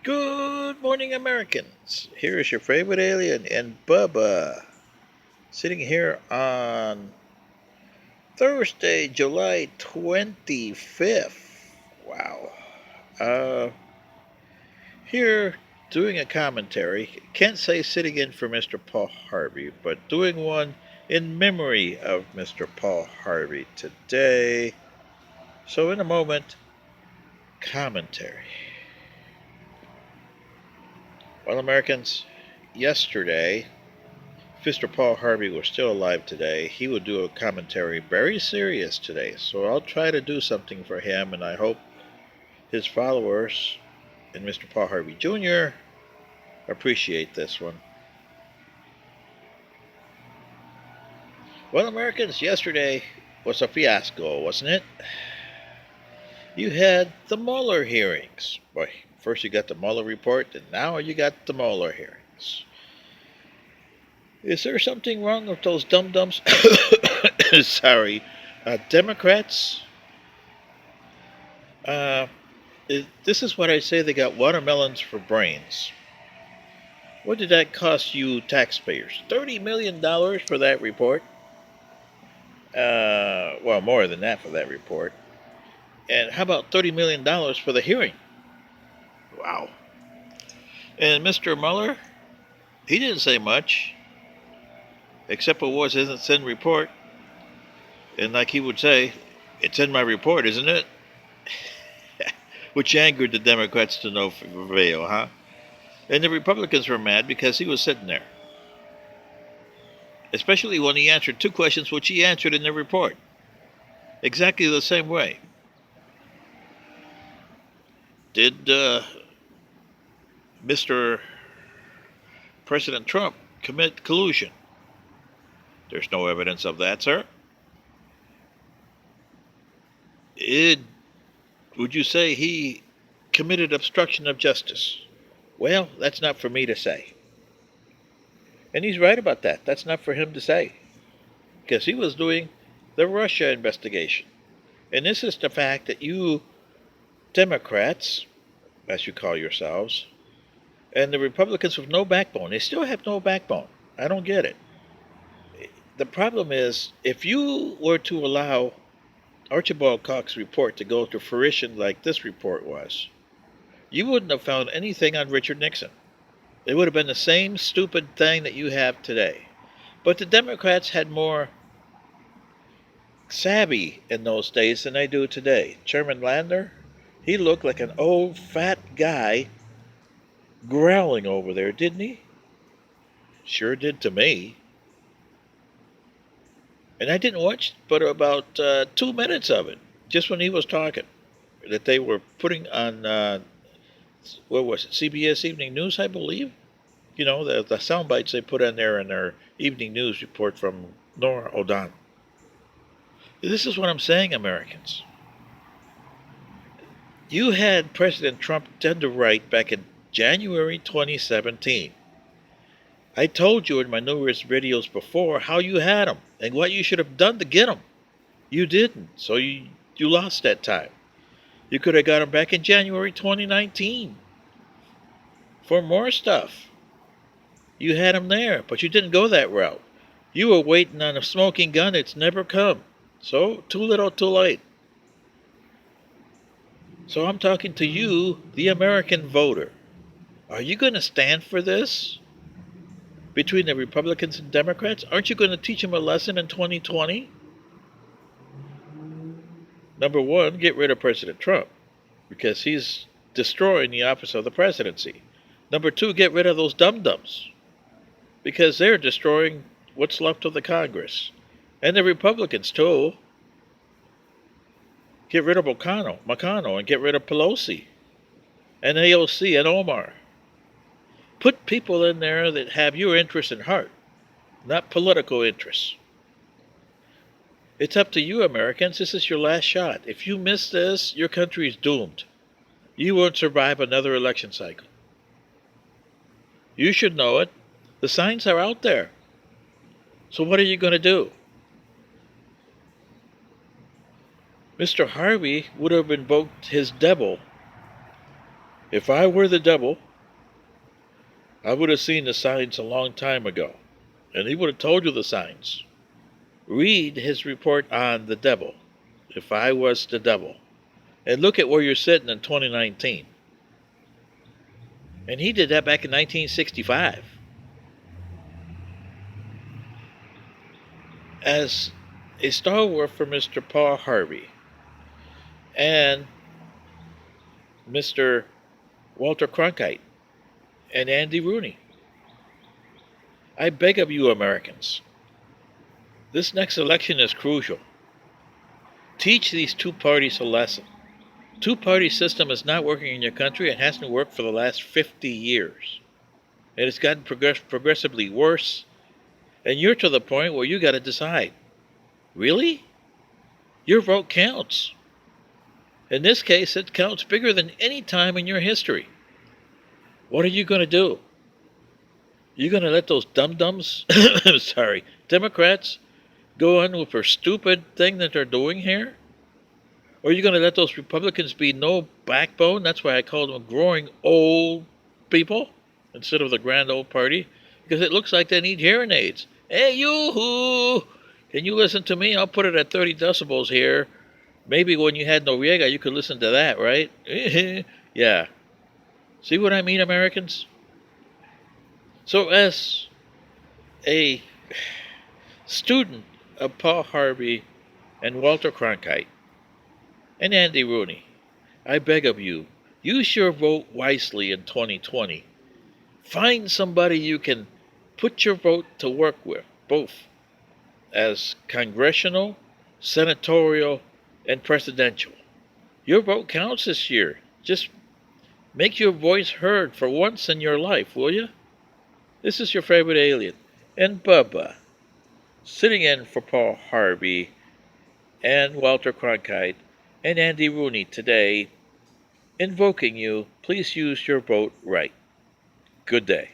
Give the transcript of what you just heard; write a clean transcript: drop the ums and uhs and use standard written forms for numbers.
Good morning, Americans. Here is your favorite alien and Bubba, sitting here on Thursday, July 25th. Wow. Uh, Here doing a commentary. Can't say sitting in for Mr. Paul Harvey, but doing one in memory of Mr. Paul Harvey today. So, in a moment, commentary. Well, Americans, yesterday if Mr. Paul Harvey were still alive today, he would do a commentary very serious today. So I'll try to do something for him, and I hope his followers and Mr. Paul Harvey Jr. appreciate this one. Well, Americans, yesterday was a fiasco, wasn't it? You had the Mueller hearings. Boy, first you got the Mueller report, and now you got the Mueller hearings. Is there something wrong with those dum-dums? Sorry, Democrats? Uh, this is what I say, they got watermelons for brains. What did that cost you taxpayers? $30 million for that report? Well, more than that for that report. And how about $30 million for the hearing? Wow. And Mr. Mueller, he didn't say much, except for what was in the report. And like he would say, it's in my report, isn't it? Which angered the Democrats to no avail, huh? And the Republicans were mad because he was sitting there. Especially when he answered two questions which he answered in the report. Exactly the same way. Did Mr. President Trump commit collusion? There's no evidence of that, sir. Would you say he committed obstruction of justice? Well, that's not for me to say. And he's right about that. That's not for him to say. Because he was doing the Russia investigation. And this is the fact that you Democrats, as you call yourselves, and the Republicans with no backbone, they still have no backbone. I don't get it. The problem is, if you were to allow Archibald Cox's report to go to fruition like this report was, you wouldn't have found anything on Richard Nixon. It would have been the same stupid thing that you have today. But the Democrats had more savvy in those days than they do today. Chairman Landner, he looked like an old fat guy growling over there, didn't he? Sure did to me. And I didn't watch but about 2 minutes of it, just when he was talking, that they were putting on, what was it, CBS Evening News, I believe? You know, the sound bites they put in their evening news report from Nora O'Donnell. This is what I'm saying, Americans. You had President Trump dead to right back in January 2017. I told you in my numerous videos before how you had him and what you should have done to get him. You didn't, so you lost that time. You could have got him back in January 2019 for more stuff. You had him there, but you didn't go that route. You were waiting on a smoking gun that's never come. So, too little, too late. So I'm talking to you, the American voter. Are you going to stand for this? Between the Republicans and Democrats? Aren't you going to teach them a lesson in 2020? Number one, get rid of President Trump, because he's destroying the office of the presidency. Number two, get rid of those dum-dums, because they're destroying what's left of the Congress. And the Republicans, too. Get rid of McConnell, and get rid of Pelosi, and AOC, and Omar. Put people in there that have your interest in heart, not political interests. It's up to you, Americans. This is your last shot. If you miss this, your country is doomed. You won't survive another election cycle. You should know it. The signs are out there. So what are you going to do? Mr. Harvey would have invoked his devil If I were the devil, I would have seen the signs a long time ago, and he would have told you the signs. Read his report on the devil, if I was the devil, and look at where you're sitting in 2019. And he did that back in 1965. As a stalwart for Mr. Paul Harvey and Mr. Walter Cronkite and Andy Rooney, I beg of you, Americans, this next election is crucial. Teach these two parties a lesson. Two-party system is not working in your country and hasn't worked for the last 50 years. And it's gotten progressively worse. And you're to the point where you got to decide. Really? Your vote counts. In this case, it counts bigger than any time in your history. What are you going to do? You going to let those dum-dums, Democrats, go on with their stupid thing that they're doing here? Or are you going to let those Republicans be no backbone? That's why I call them growing old people instead of the grand old party. Because it looks like they need hearing aids. Hey, yoo-hoo! Can you listen to me? I'll put it at 30 decibels here. Maybe when you had Noriega, you could listen to that, right? Yeah. See what I mean, Americans? So as a student of Paul Harvey and Walter Cronkite and Andy Rooney, I beg of you, use your vote wisely in 2020. Find somebody you can put your vote to work with, both as congressional, senatorial, and presidential. Your vote counts this year. Just make your voice heard for once in your life, will you? This is your favorite alien, and Bubba, sitting in for Paul Harvey and Walter Cronkite and Andy Rooney today, invoking you, please use your vote right. Good day.